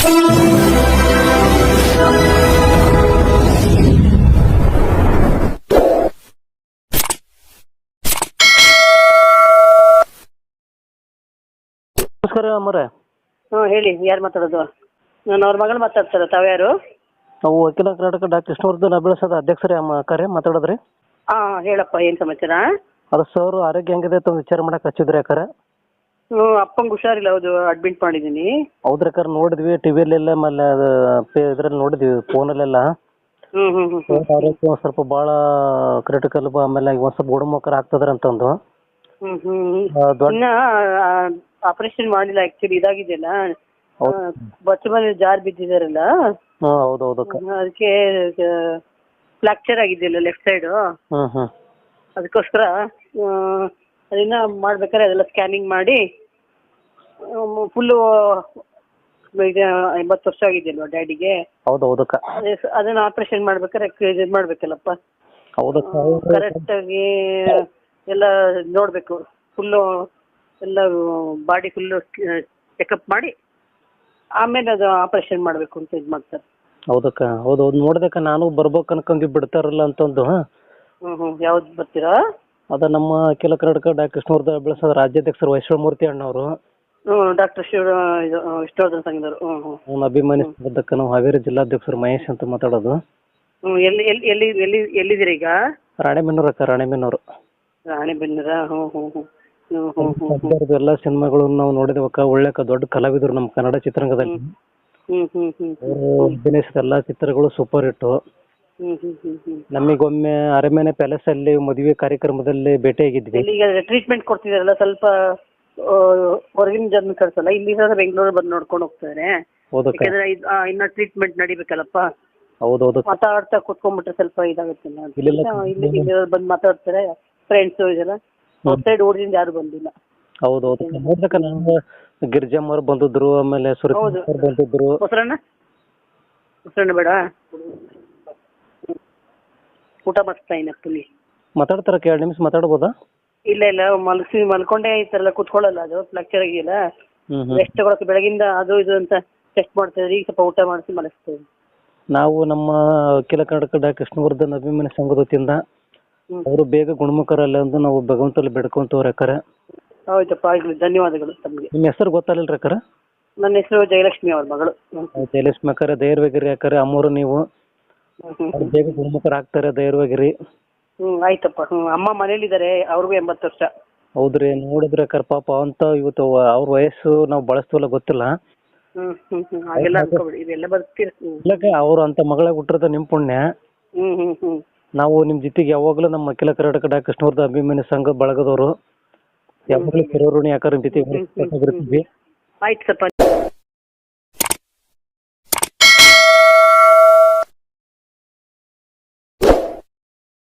ನಮಸ್ಕಾರ ಅಮ್ಮರೇ. ಹೇಳಿ, ಯಾರು ಮಾತಾಡೋದು? ನಾನು ಅವ್ರ ಮಗಳು ಮಾತಾಡ್ತಾರೆ. ತಾವ್ಯಾರು? ನಾವು ಅಖಿಲ ಕರ್ನಾಟಕ ಡಾಕ್ಟರ್ ಕೃಷ್ಣವರ್ಧನ್ ಅಭಿಳಸದ ಅಧ್ಯಕ್ಷರೇ ಕರೆ ಮಾತಾಡೋದ್ರಿ. ಹೇಳಪ್ಪ, ಏನು ಸಮಾಚಾರ? ಅದು ಸರ್ ಆರೋಗ್ಯ ಹೆಂಗಿದೆ ಅಂತ ಒಂದು ವಿಚಾರ ಮಾಡಕ್ಕೆ ಹಚ್ಚಿದ್ರಿ ಅಕ್ಕಾರ. ಅಪ್ಪಂಗೆ ಹುಷಾರಿಲ್ಲ, ಹೌದು, ಅಡ್ಮಿಟ್ ಮಾಡಿದ್ದೀನಿ. ಹೌದ್ರಿ ಅಕ್ಕಾರ, ನೋಡಿದ್ವಿ ಟಿವಿಯಲ್ಲೆಲ್ಲ, ಆಮೇಲೆ ಅದು ಇದ್ರಲ್ಲಿ ನೋಡಿದ್ವಿ ಫೋನಲ್ಲೆಲ್ಲ. ಆರೋಗ್ಯ ಒಂದು ಸ್ವಲ್ಪ ಭಾಳ ಕ್ರಿಟಿಕಲ್, ಆಮೇಲೆ ಒಂದು ಸ್ವಲ್ಪ ಗುಣಮುಖರ ಆಗ್ತದ್ರಿ ಅಂತಂದು. ಇನ್ನ ಆಪರೇಷನ್ ಮಾಡಿಲ್ಲ, ಆಕ್ಚುಲಿ ಇದಾಗಿದೆಯಲ್ಲ, ಬಚ್ಚ ಮೇಲೆ ಜಾರ್ ಬಿದ್ದಿದಾರಲ್ಲ, ಹೌದೌದು ಅದಕ್ಕೆ ಫ್ರಾಕ್ಚರ್ ಆಗಿದೆಯಲ್ಲ ಲೆಫ್ಟ್ ಸೈಡ್. ಅದಕ್ಕೋಸ್ಕರ ಅದನ್ನ ಮಾಡ್ಬೇಕಾದ್ರೆ ಅದೆಲ್ಲ ಸ್ಕ್ಯಾನಿಂಗ್ ಮಾಡಿ ಫುಲ್ಲು 80 ವರ್ಷ ಆಗಿದೆಯಲ್ವಾ ಡ್ಯಾಡಿಗೆ. ಹೌದೌದಕ್ಕ, ಅದನ್ನ ಆಪರೇಷನ್ ಮಾಡ್ಬೇಕಾದ್ರೆ ಇದು ಮಾಡ್ಬೇಕಲ್ಲಪ್ಪ, ಕರೆಕ್ಟ್ ಆಗಿ ಎಲ್ಲ ನೋಡ್ಬೇಕು. ಫುಲ್ಲು ಎಲ್ಲ ಬಾಡಿ ಫುಲ್ಲು ಚೆಕಪ್ ಮಾಡಿ ಆಮೇಲೆ ಅದು ಆಪರೇಷನ್ ಮಾಡಬೇಕು ಅಂತ ಇದು ಮಾಡ್ತಾರೆ. ಹೌದಕ್ಕ, ಹೌದೌದು ನೋಡ್ದಕ್ಕ, ನಾನು ಬರ್ಬೇಕು ಅನ್ಕೊಂಡಿ ಬಿಡ್ತಾರಲ್ಲ ಅಂತಂದು. ಯಾವ್ದು ಬರ್ತೀರಾ? ಅದ ನಮ್ಮ ಅಖಿಲ ಕರ್ನಾಟಕ ಡಾಕ್ಟರ್ ಕೃಷ್ಣವರ್ಧನ್ ಅಭಿಳಸದ ರಾಜ್ಯಾಧ್ಯಕ್ಷರು ವೈಶ್ವಮೂರ್ತಿ ಅಣ್ಣವರು. ಡಾಕ್ಟರ್ ವಿಷ್ಣುವರ್ಧನ್ ಸಂಘದವರು. ಅವ್ನ ಅಭಿಮಾನಿಸಿದ್ದಕ್ಕ ನಾವು ಹಾವೇರಿ ಜಿಲ್ಲಾಧ್ಯಕ್ಷರು ಮಹೇಶ್ ಅಂತ ಮಾತಾಡೋದು. ಎಲ್ಲಿದ್ದೀರ ಈಗ? ರಾಣೆಬೆನ್ನೂರು ಅಕ್ಕ, ರಾಣೆಬೆನ್ನೂರು. ರಾಣೆಬೆನ್ನೂರ? ಎಲ್ಲ ಸಿನಿಮಾಗಳು ನಾವು ನೋಡಿದವಕ್ಕ. ಒಳ್ಳೆ ದೊಡ್ಡ ಕಲಾವಿದರು ನಮ್ಮ ಕನ್ನಡ ಚಿತ್ರರಂಗದಲ್ಲಿ. ಅಭಿನಯಿಸಿದ ಎಲ್ಲಾ ಚಿತ್ರಗಳು ಸೂಪರ್ ಹಿಟ್. ನಮಗೊಮ್ಮೆ ಅರಮನೆ ಪ್ಯಾಲೇಸ್ ಅಲ್ಲಿ ಮದುವೆ ಕಾರ್ಯಕ್ರಮದಲ್ಲಿ ಭೇಟಿಯಾಗಿದ್ವಿ. ಈಗ ಟ್ರೀಟ್ಮೆಂಟ್ ಕೊಡ್ತಿದಾರಲ್ಲ, ಸ್ವಲ್ಪ ಹೊರಗಿನ ಜನ ಕಳ್ಸಲ್ಲ, ಇಲ್ಲಿ ಬೆಂಗಳೂರು ಬಂದು ನೋಡ್ಕೊಂಡು ಹೋಗ್ತಾರೆ. ಯಾಕಂದ್ರೆ ಇನ್ನ ಟ್ರೀಟ್ಮೆಂಟ್ ನಡಿಬೇಕಲ್ಲಪ್ಪ. ಹೌದೌದು, ಮಾತಾಡ್ತಾ ಕುತ್ಕೊಂಡ್ಬಿಟ್ರೆ ಸ್ವಲ್ಪ ಇದಾಗುತ್ತೆ. ಇಲ್ಲಿ ಬಂದು ಮಾತಾಡ್ತಾರೆ ಫ್ರೆಂಡ್ಸ್ ಇದೆಲ್ಲ. ಔಟ್ಸೈಡ್ ಊರಿಂದ ಯಾರು ಬಂದಿಲ್ಲ. ಹೌದೌದು, ನೋಡ್ದಕ್ಕ ನಾನು ಗಿರಿಜಮ್ಮ ಅವ್ರು ಬಂದಿದ್ರು, ಆಮೇಲೆ ಸುರೇಶ್ ಬಂದಿದ್ರು. ಮೊಸರನ್ನ ಬೇಡ, ಊಟ ಮಾಡಿಸ್ತಾ ಇನ್ನಪ್ಪಲ್ಲಿ ಮಾತಾಡ್ತಾರ. 2 ನಿಮಿಷ ಮಾತಾಡ್ಬೋದಾ? ಇಲ್ಲ, ಮಲ್ಕೊಂಡೇ ಇರ್ತಾರಲ್ಲ, ಕುತ್ಕೊಳ್ಳಲ್ಲ. ಅದು ಫ್ರಾಕ್ಚರ್ ಆಗಿಲ್ಲ, ರೆಸ್ಟ್ ತಗೊಳಕ್ಕೆ ಬೆಳಗಿಂದ ಅದು ಇದು ಅಂತ ಟೆಸ್ಟ್ ಮಾಡ್ತಿದ್ರಿ. ಈಗ ಸ್ವಲ್ಪ ಊಟ ಮಾಡಿಸಿ ಮಲಗಿಸ್ತೇವೆ. ನಾವು ನಮ್ಮ ಅಖಿಲ ಕರ್ನಾಟಕ ಡಾಕ್ಟರ್ ಕೃಷ್ಣವರ್ಧನ್ ಅಭಿಮಾನಿ ಸಂಘದ ವತಿಯಿಂದ ಅವರು ಬೇಗ ಗುಣಮುಖರಲ್ಲ ಎಂದು ನಾವು ಭಗವಂತಲ್ಲಿ ಬೇಡ್ಕೊಂತವ್ರ ಅಕ್ಕರ. ಹೌದಪ್ಪ, ಆಗ್ಲಿ, ಧನ್ಯವಾದಗಳು ತಮಗೆ. ನಿಮ್ಮ ಹೆಸರು ಗೊತ್ತಾಗಲಿಲ್ಲ ಅಕ್ಕರ? ನನ್ನ ಹೆಸರು ಜಯಲಕ್ಷ್ಮಿ ಅವ್ರ ಮಗಳು. ಜಯಲಕ್ಷ್ಮಿ ಅಕ್ಕರ, ಧೈರ್ಯವಾಗಿರಿ ಅಕ್ಕರ. ಅಮ್ಮರು ನೀವು ಬೇಗ ಗುಣಮುಖರ ಆಗ್ತಾರೆ, ಧೈರ್ಯವಾಗಿರಿ. ಆಯ್ತಪ್ಪ. ಅಮ್ಮ ಮನೇಲಿದ್ದಾರೆ, ಅವ್ರಿಗೂ 80 ವರ್ಷ. ಹೌದ್ರಿ, ನೋಡಿದ್ರೆ ಅಕ್ಕರ ಪಾಪ ಅಂತ ಇವತ್ತು ಅವ್ರ ವಯಸ್ಸು ನಾವು ಬಳಸ್ತೀವಲ್ಲ ಗೊತ್ತಿಲ್ಲ. ಹಾಗೆಲ್ಲ ಅನ್ಕೋಬೇಡಿ, ಇದೆಲ್ಲ ಬರ್ತೀರಿ. ಅವ್ರು ಅಂತ ಮಗಳಾಗ ಹುಟ್ಟಿರೋದು ನಿಮ್ ಪುಣ್ಯ. ನಾವು ನಿಮ್ ಜೊತೆಗೆ ಯಾವಾಗ್ಲೂ ನಮ್ಮ ಅಖಿಲ ಕರ್ನಾಟಕ ಡಾಕ್ಟರ್ ಕೃಷ್ಣವರ್ಧನ್ ಅಭಿಮಾನಿ ಸಂಘ ಬಳಗದವರು ಯಾವಾಗ್ಲೂ ಕಿರೋರುಣಿ ಆಕಾರ ನಿಮ್ ಜೊತೆಗೆ. ಆಯ್ತು ಸ್ವಲ್ಪ